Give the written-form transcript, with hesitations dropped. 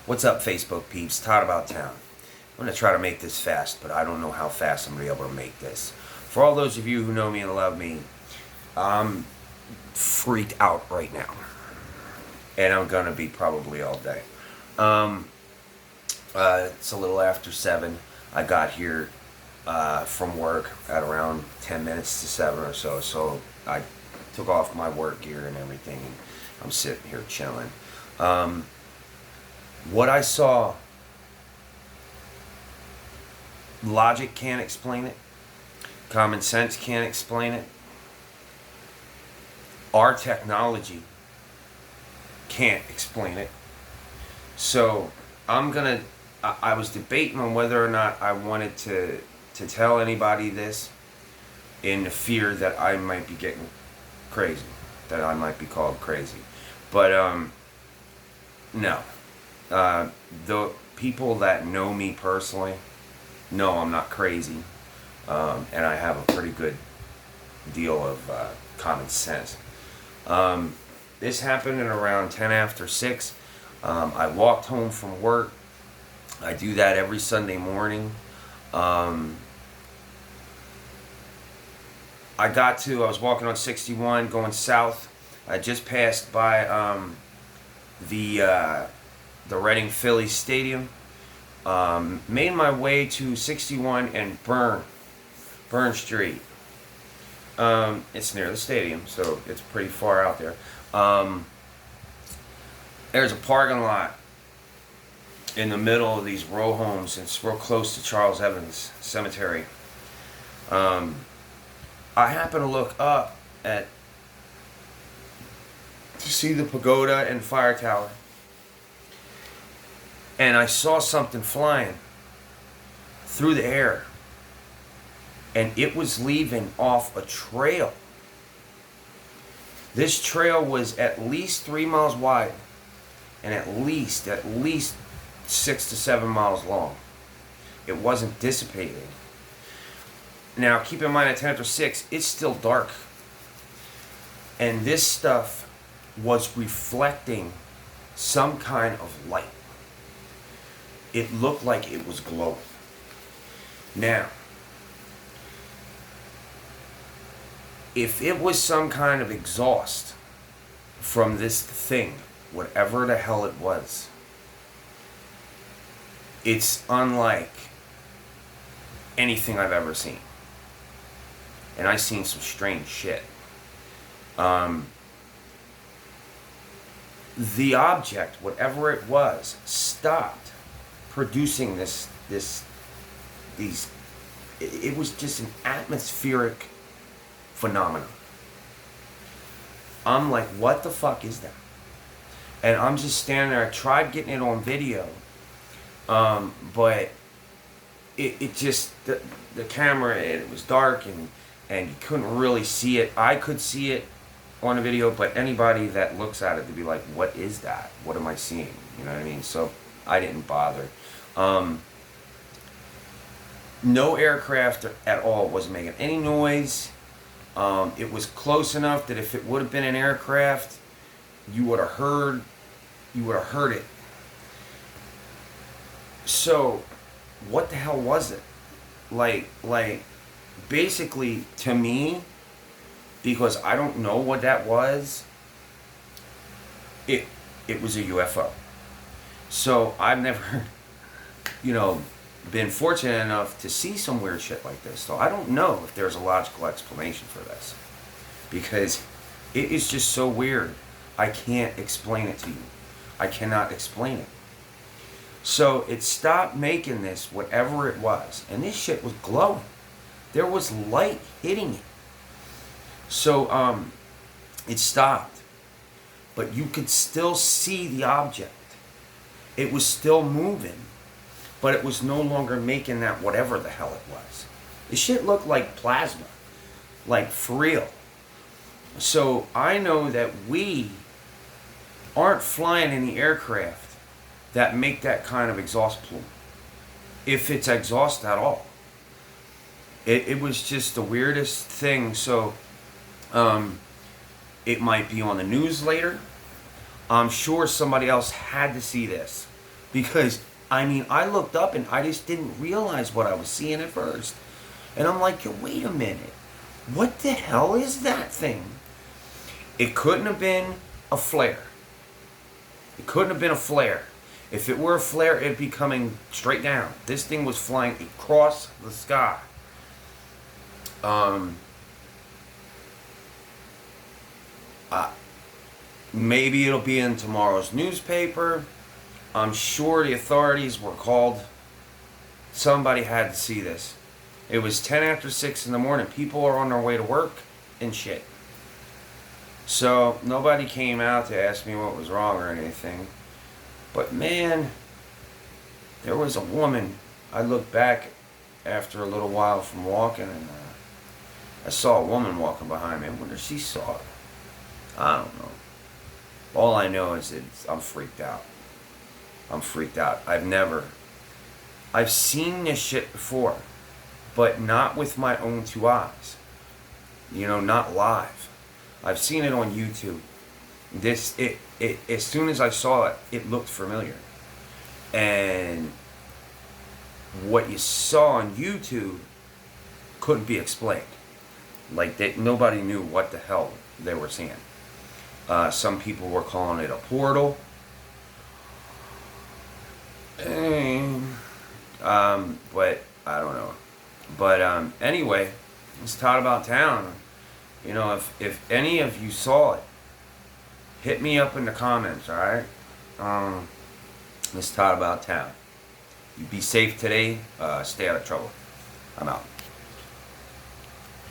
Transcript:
What's up, Facebook peeps? Todd About Town. I'm going to try to make this fast, but I don't know how fast I'm going to be able to make this. For all those of you who know me and love me, I'm freaked out right now. And I'm going to be probably all day. It's a little after 7. I got here from work at around 10 minutes to 7 or so. So I took off my work gear and everything. And I'm sitting here chilling. What I saw, logic can't explain it. Common sense can't explain it. Our technology can't explain it. So I was debating on whether or not I wanted to tell anybody this, in the fear that I might be getting crazy, that I might be called crazy. But no. The people that know me personally know I'm not crazy, and I have a pretty good deal of common sense. This happened at around 10 after 6. I walked home from work. I do that every Sunday morning. I was walking on 61 going south. I just passed by the Reading Phillies Stadium. Made my way to 61 and Burn Street. It's near the stadium, so it's pretty far out there. There's a parking lot in the middle of these row homes. It's real close to Charles Evans Cemetery. I happen to look up to see the pagoda and fire tower. And I saw something flying through the air. And it was leaving off a trail. This trail was at least 3 miles wide and at least 6 to 7 miles long. It wasn't dissipating. Now, keep in mind at 10 after 6, it's still dark. And this stuff was reflecting some kind of light. It looked like it was glowing. Now, if it was some kind of exhaust from this thing, whatever the hell it was, it's unlike anything I've ever seen. And I've seen some strange shit. The object, whatever it was, stopped producing it was just an atmospheric phenomenon. I'm like, what the fuck is that? And I'm just standing there. I tried getting it on video, but it just, the camera, it was dark and you couldn't really see it. I could see it on the video, but anybody that looks at it to be like, what is that? What am I seeing? You know what I mean? So I didn't bother. No aircraft at all was making any noise. It was close enough that if it would have been an aircraft, you would have heard it. So, what the hell was it? Like, basically, to me, because I don't know what that was, it was a UFO. So, I've never, been fortunate enough to see some weird shit like this. So I don't know if there's a logical explanation for this, because it is just so weird. I can't explain it to you. I cannot explain it. So it stopped making this, whatever it was, and this shit was glowing. There was light hitting it. So it stopped, but you could still see the object. It was still moving, but it was no longer making that whatever the hell it was. The shit looked like plasma. Like, for real. So I know that we aren't flying any aircraft that make that kind of exhaust plume. If it's exhaust at all. It was just the weirdest thing. So it might be on the news later. I'm sure somebody else had to see this. Because, I mean, I looked up and I just didn't realize what I was seeing at first. And I'm like, wait a minute. What the hell is that thing? It couldn't have been a flare. It couldn't have been a flare. If it were a flare, it'd be coming straight down. This thing was flying across the sky. Maybe it'll be in tomorrow's newspaper. I'm sure the authorities were called. Somebody had to see this. It was 10 after 6 in the morning. People are on their way to work and shit. So nobody came out to ask me what was wrong or anything. But man, there was a woman. I looked back after a little while from walking, and I saw a woman walking behind me. I wonder if she saw it. I don't know. All I know is that I'm freaked out. I'm freaked out. I've seen this shit before, but not with my own two eyes. You know, not live. I've seen it on YouTube. As soon as I saw it, it looked familiar. And what you saw on YouTube couldn't be explained. Like, nobody knew what the hell they were seeing. Some people were calling it a portal. But I don't know. But anyway, it's Todd About Town. You know, if any of you saw it, hit me up in the comments, alright? It's Todd About Town. You be safe today. Stay out of trouble. I'm out.